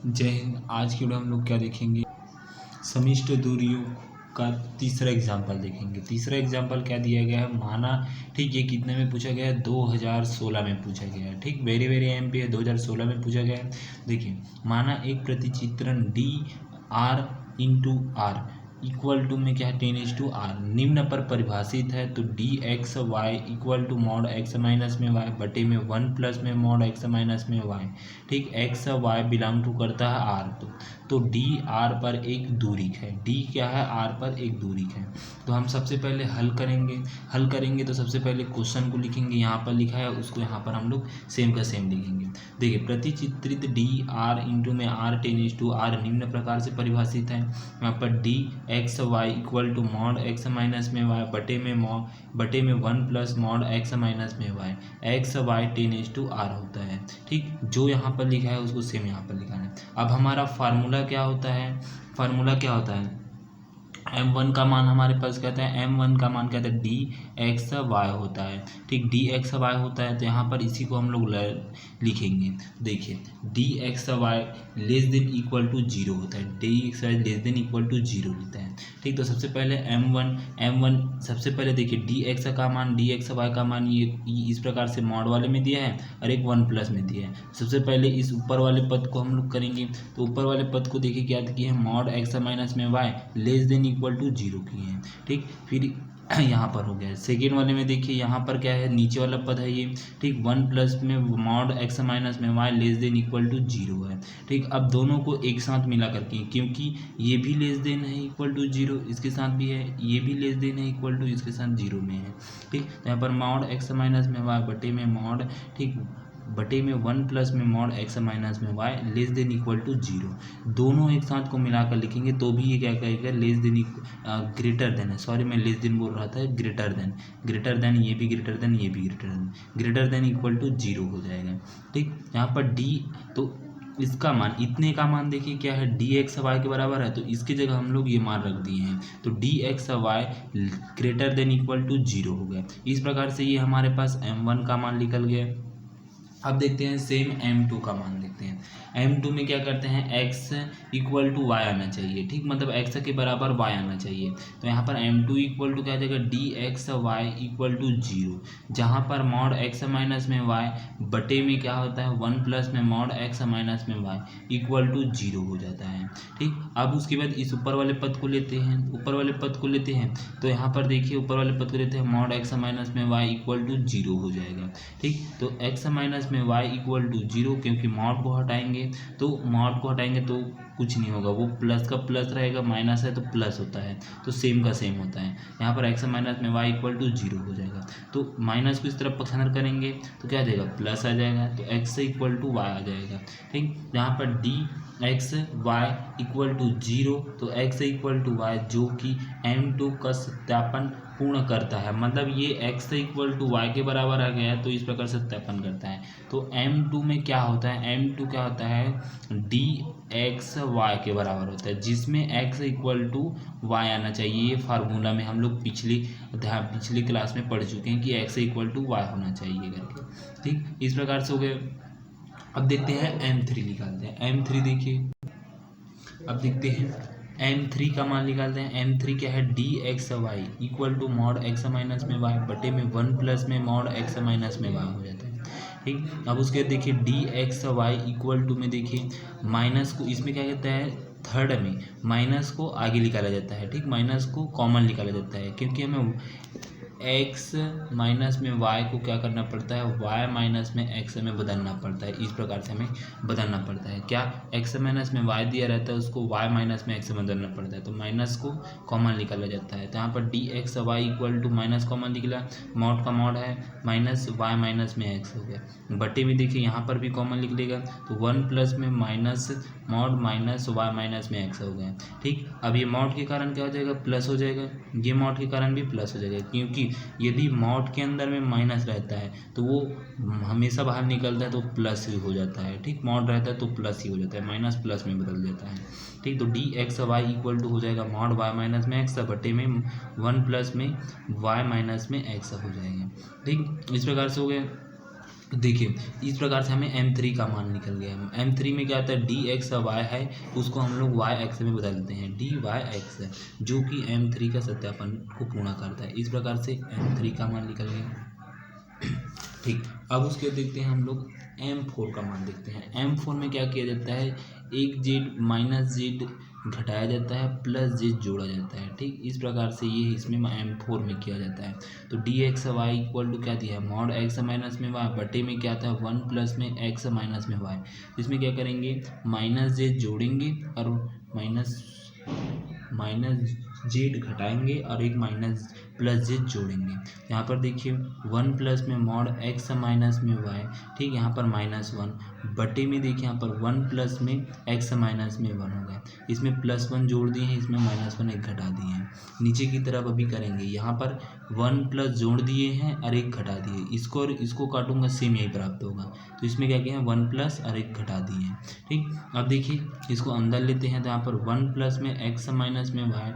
जय हिंद। आज की वीडियो हम लोग क्या देखेंगे, समिष्ट दूरियों का तीसरा एग्जाम्पल देखेंगे। तीसरा एग्जाम्पल क्या दिया गया है, माना ठीक ये कितने में पूछा गया है, 2016 में पूछा गया है। ठीक वेरी वेरी एमपी है, 2016 में पूछा गया है। देखिए माना एक प्रतिचित्रण D R into R equal to में क्या है 10:r निम्न पर परिभाषित है, तो D X Y equal to mod X minus में वाई बटे में 1 प्लस में मॉड एक्स माइनस में वाई। ठीक एक्स वाई बिलोंग टू करता है आर, तो डी आर पर एक दूरी है। डी क्या है, आर पर एक दूरी है। तो हम सबसे पहले हल करेंगे तो सबसे पहले क्वेश्चन को लिखेंगे, यहाँ पर लिखा है उसको यहाँ पर हम लोग सेम का सेम लिखेंगे। देखिए प्रतिचित्रित डी आर इंटू में आर 10:r निम्न प्रकार से परिभाषित है। यहाँ पर D X Y equal to mod X minus में वाई बटे में 1 प्लस मॉड एक्स माइनस में वाई। एक्स वाई 10:r होता है। ठीक जो यहाँ पर लिखा है उसको सेम यहाँ पर लिखा है। अब हमारा फार्मूला क्या होता है, m1 का मान हमारे पास कहते हैं, m1 का मान कहते हैं डी एक्स वाई होता है। ठीक डी एक्स वाई होता है, तो यहाँ पर इसी को हम लोग लिखेंगे। देखिए D X Y less than equal to 0 होता है, D X Y less than equal to 0 होता है। ठीक तो सबसे पहले m1 सबसे पहले देखिए डी एक्स का मान डी एक्स वाई का मान ये इस प्रकार से मॉड वाले में दिया है और एक 1 प्लस में दिया है। सबसे पहले इस ऊपर वाले पद को हम लोग करेंगे, तो ऊपर वाले पद को देखिए क्या किए हैं, मॉड एक्स माइनस में Y less than equal to 0 किए हैं। ठीक फिर यहाँ पर हो गया। सेकेंड वाले में देखिए यहाँ पर क्या है, नीचे वाला पद है ये। ठीक 1 प्लस में मॉड एक्स माइनस में Y less than equal to 0 है। ठीक अब दोनों को एक साथ मिला करके, क्योंकि ये भी लेस देन है इक्वल टू 0 इसके साथ भी है, ये भी लेस देन है इक्वल टू इसके साथ 0 में है। ठीक यहाँ पर मॉड एक्स माइनस में वाई बटे में मॉड ठीक बटे में 1 प्लस में मॉड एक्स माइनस में Y less than equal to 0, दोनों एक साथ को मिलाकर लिखेंगे तो भी ये क्या कहेगा, लेस देन ग्रेटर देन है। सॉरी मैं लेस देन बोल रहा था, ग्रेटर देन ये भी ग्रेटर देन इक्वल टू 0 हो जाएगा। ठीक यहाँ पर डी तो इसका मान इतने का मान देखिए क्या है, डी एक्स वाई के बराबर है, तो इसकी जगह हम लोग ये मान रख दिए हैं, तो D X Y greater than equal to 0 हो गया। इस प्रकार से ये हमारे पास m1 का मान निकल गया। अब देखते हैं सेम m2 का मान देखते हैं। m2 में क्या करते हैं, x इक्वल टू वाई आना चाहिए। ठीक मतलब x के बराबर y आना चाहिए, तो यहाँ पर m2 इक्वल टू क्या आ जाएगा, D X Y equal to 0, जहाँ पर मॉड x माइनस में y बटे में क्या होता है 1 प्लस में मॉड x माइनस में y इक्वल टू 0 हो जाता है। ठीक अब उसके बाद इस ऊपर वाले पद को लेते हैं, तो यहाँ पर देखिए ऊपर वाले पद को लेते हैं, मॉड x माइनस में y इक्वल टू 0 हो जाएगा। ठीक तो x माइनस में y इक्वल टू 0, क्योंकि मॉड को हटाएंगे तो कुछ नहीं होगा, वो प्लस का प्लस रहेगा, माइनस है तो प्लस होता है, तो सेम का सेम होता है। यहाँ पर x माइनस में y इक्वल टू 0 हो जाएगा, तो माइनस को इस तरफ पसंद करेंगे तो क्या आ जाएगा, प्लस आ जाएगा, तो x इक्वल टू y आ जाएगा। ठीक यहाँ पर D X Y equal to 0, तो x इक्वल टू वाई जो कि m2 का सत्यापन पूर्ण करता है, मतलब ये x इक्वल टू वाई के बराबर आ गया, तो इस प्रकार सत्यापन करता है। तो m2 में क्या होता है, m2 क्या होता है, डी एक्स वाई के बराबर होता है, जिसमें x इक्वल टू वाई आना चाहिए। ये फार्मूला में हम लोग पिछली क्लास में पढ़ चुके हैं कि x इक्वल टू वाई होना चाहिए करके। ठीक इस प्रकार से हो गए। अब देखते हैं m3 निकालते हैं। m3 देखिए, अब देखते हैं m3 का मान निकालते हैं। m3 क्या है, D X Y equal to mod X minus में वाई बटे में 1 प्लस में मॉड एक्स माइनस में वाई हो जाता है। ठीक अब उसके देखिए D X Y equal to में देखिए माइनस को इसमें क्या कहता है, थर्ड में माइनस को आगे निकाला जाता है। ठीक माइनस को कॉमन निकाला जाता है, क्योंकि हमें x माइनस में y को क्या करना पड़ता है, y माइनस में x में बदलना पड़ता है। इस प्रकार से हमें बदलना पड़ता है, क्या x माइनस में y दिया रहता है उसको y माइनस में x में बदलना पड़ता है, तो माइनस को कॉमन निकाला जाता है। तो यहाँ पर D X Y equal to minus common निकला, मॉड का मॉड है माइनस y माइनस में x हो गया, बटे में देखिए यहाँ पर भी कॉमन निकलेगा, तो 1 प्लस में minus mod minus y minus में x हो गया। ठीक अब ये मॉड के कारण क्या हो जाएगा, प्लस हो जाएगा, ये मॉड के कारण भी प्लस हो जाएगा, क्योंकि यदि मॉड के अंदर में माइनस रहता है तो वो हमेशा बाहर निकलता है तो प्लस ही हो जाता है। ठीक मॉड रहता है तो प्लस ही हो जाता है, माइनस प्लस में बदल जाता है। ठीक तो D X Y equal to हो जाएगा मॉड वाई माइनस में एक्स बटे में 1 प्लस में वाई माइनस में एक्स हो जाएगा। ठीक इस प्रकार से हो गया। देखिए इस प्रकार से हमें M3 का मान निकल गया है। M3 में क्या आता है, डी एक्स वाई है, उसको हम लोग वाई एक्स में बदल देते हैं, डी वाई एक्स है, जो कि M3 का सत्यापन को पूर्ण करता है। इस प्रकार से M3 का मान निकल गया। ठीक, अब उसके देखते हैं हम लोग M4 का मान देखते हैं। M4 में क्या किया जाता है, एक जेड माइनस जेड घटाया जाता है प्लस जेड जोड़ा जाता है। ठीक, इस प्रकार से ये इसमें M4 में किया जाता है। तो D X Y equal to क्या दिया है, मॉड एक्स माइनस में वाई बटे में क्या था, 1 प्लस में एक्स माइनस में वाई। इसमें क्या करेंगे, माइनस जेड जोड़ेंगे और माइनस जेड घटाएंगे और एक माइनस प्लस जेड जोड़ेंगे। यहाँ पर देखिए 1 प्लस में मॉड एक्स माइनस में वाई, ठीक, यहाँ पर -1 बटे में देखिए यहाँ पर 1 प्लस में एक्स माइनस में 1 हो गया। इसमें +1 जोड़ दिए हैं, इसमें -1 एक घटा दिए हैं। नीचे की तरफ अभी करेंगे, यहाँ पर 1 प्लस जोड़ दिए हैं और एक घटा दिए, इसको और इसको काटूंगा सेम यही प्राप्त होगा। तो इसमें क्या किया है, 1 प्लस और एक घटा दिए हैं। ठीक, अब देखिए इसको अंदर लेते हैं, तो यहाँ पर 1 प्लस में एक्स माइनस में वाई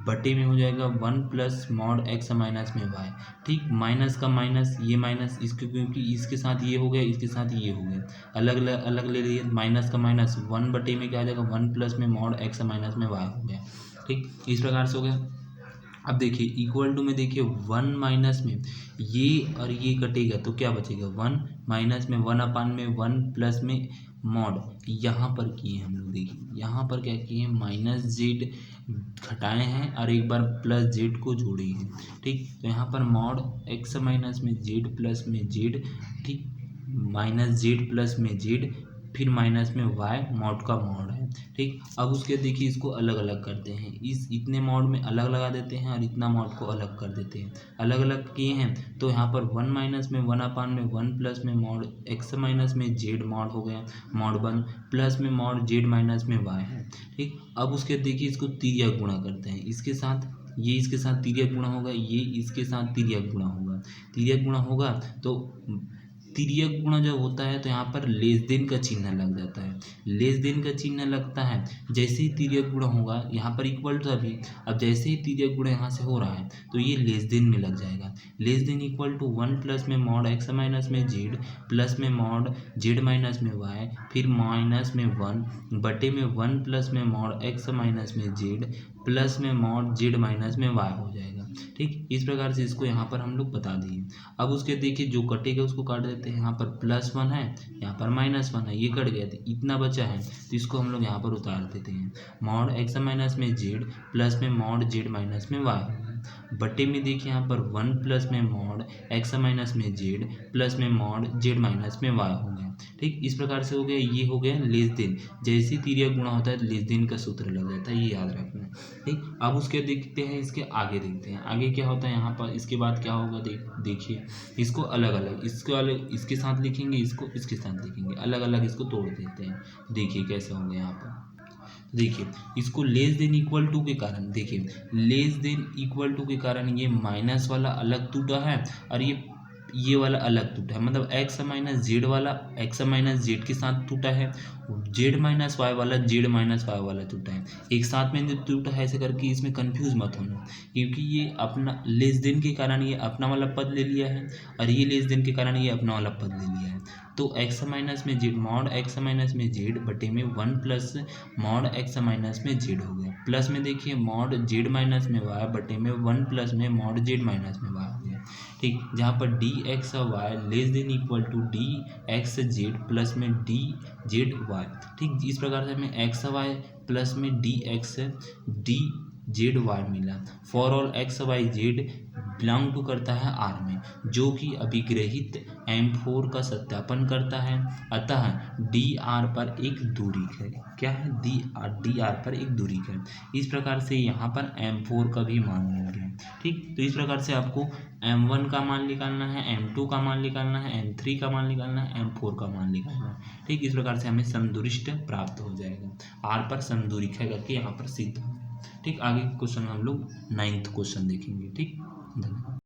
बटे में हो जाएगा 1 प्लस मॉड एक्स माइनस में वाई। ठीक, माइनस का माइनस, ये माइनस इसके, क्योंकि इसके साथ ये हो गया, इसके साथ ये हो गया, अलग ले लिए, माइनस का माइनस 1 बटे में क्या आ जाएगा, 1 प्लस में मॉड एक्स माइनस में वाई हो गया। ठीक, इस प्रकार से हो गया। अब देखिए इक्वल टू में देखिए 1 माइनस में ये और ये कटेगा तो क्या बचेगा, 1 माइनस में 1 अपान में 1 प्लस में मॉड, यहाँ पर किए हम लोग, देखिए यहाँ पर क्या किए हैं, माइनस जेड घटाए हैं और एक बार प्लस जेड को जोड़े हैं। ठीक, तो यहाँ पर मॉड एक्स माइनस में जेड प्लस में जेड, ठीक, माइनस जेड प्लस में जेड, फिर माइनस में वाई, मॉड का मॉड है। ठीक, अब उसके देखिए इसको अलग अलग करते हैं, इस इतने मॉड में अलग लगा देते हैं और इतना मॉड को अलग कर देते हैं। अलग अलग किए हैं तो यहाँ पर 1 माइनस में 1 अपान में 1 प्लस में मॉड एक्स माइनस में जेड मॉड हो गया, मॉड 1 प्लस में मॉड जेड माइनस में वाई है। ठीक, अब उसके देखिए इसको तिर्यक गुणा करते हैं, इसके साथ ये इसके साथ तिर्यक गुणा होगा, ये इसके साथ तिर्यक गुणा होगा। तिर्यक गुणा होगा तो तिर्यक गुणा जब होता है तो यहाँ पर लेस देन का चिन्ह लग जाता है। लेस देन का चिन्ह लगता है, जैसे ही तिर्यक गुणा होगा यहाँ पर इक्वल टू अभी, अब जैसे ही तिर्यक गुणा यहाँ से हो रहा है तो ये लेस देन में लग जाएगा। Less than equal to 1 plus में मॉड एक्स माइनस में जेड प्लस में मॉड जेड माइनस में वाई, फिर माइनस में 1 बटे में 1 प्लस में मॉड एक्स माइनस में जेड प्लस में मॉड जेड माइनस में वाई हो जाएगा। ठीक, इस प्रकार से इसको यहाँ पर हम लोग बता दिए। अब उसके देखिए जो कटेगा उसको काट देते हैं, यहाँ पर +1 है, यहाँ पर -1 है, ये कट गया तो इतना बचा है, तो इसको हम लोग यहाँ पर उतार देते हैं। मॉड एक्स माइनस में जेड प्लस में मॉड जेड माइनस में वाई बटे में देखिए यहाँ पर 1 प्लस में मॉड एक्स माइनस में जेड प्लस में मॉड जेड माइनस में वाई हो गया। ठीक, इस प्रकार से हो गया, ये हो गया लेस देन। जैसे तिर्यक गुणा होता है लेस देन का सूत्र लग जाता है, ये याद रखना। ठीक, अब उसके देखते हैं, इसके आगे देखते हैं आगे क्या होता है। यहाँ पर इसके बाद क्या होगा, देखिए इसको अलग अलग, इसको अलग इसके साथ लिखेंगे, इसको इसके साथ लिखेंगे, अलग अलग इसको तोड़ देते हैं। देखिए कैसे होंगे यहाँ पर, देखिए इसको लेस देन इक्वल टू के कारण, देखिए लेस देन इक्वल टू के कारण ये माइनस वाला अलग टूटा है और ये वाला अलग टूटा है, मतलब एक्स माइनस जेड वाला एक्स माइनस जेड के साथ टूटा है, जेड माइनस वाई वाला जेड माइनस वाई वाला टूटा है, एक साथ में जो टूटा है। ऐसे करके इसमें कंफ्यूज मत होना, क्योंकि ये अपना लेस देन के कारण ये अपना वाला पद ले लिया है और ये लेस देन के कारण ये अपना वाला पद ले लिया है। तो एक्स माइनस में जेड, मॉड एक्स माइनस में जेड बटे में 1 प्लस मॉड एक्स माइनस में जेड हो गया, प्लस में देखिए मॉड जेड माइनस में वाई बटे में 1 प्लस में मॉड जेड माइनस में वाई हो गया। ठीक, जहाँ पर D X Y less than equal to D X Z plus में डी जेड वाई। ठीक, इस प्रकार से हमें एक्स वाई प्लस में D X D Z Y मिला। For all X Y Z belong to करता है आर में, जो कि अभिग्रहित M4 का सत्यापन करता है। अतः डी आर पर एक दूरी है, क्या है, डी आर पर एक दूरी है। इस प्रकार से यहाँ पर M4 का भी मान मिल गया। ठीक, तो इस प्रकार से आपको M1 का मान निकालना है, M2 का मान निकालना है, M3 का मान निकालना है, M4 का मान निकालना है। ठीक, इस प्रकार से हमें समदूरिष्ट प्राप्त हो जाएगा। आर पर समदूरी है करके यहाँ पर सिद्ध। ठीक, आगे क्वेश्चन हम लोग 9th क्वेश्चन देखेंगे। ठीक, धन्यवाद।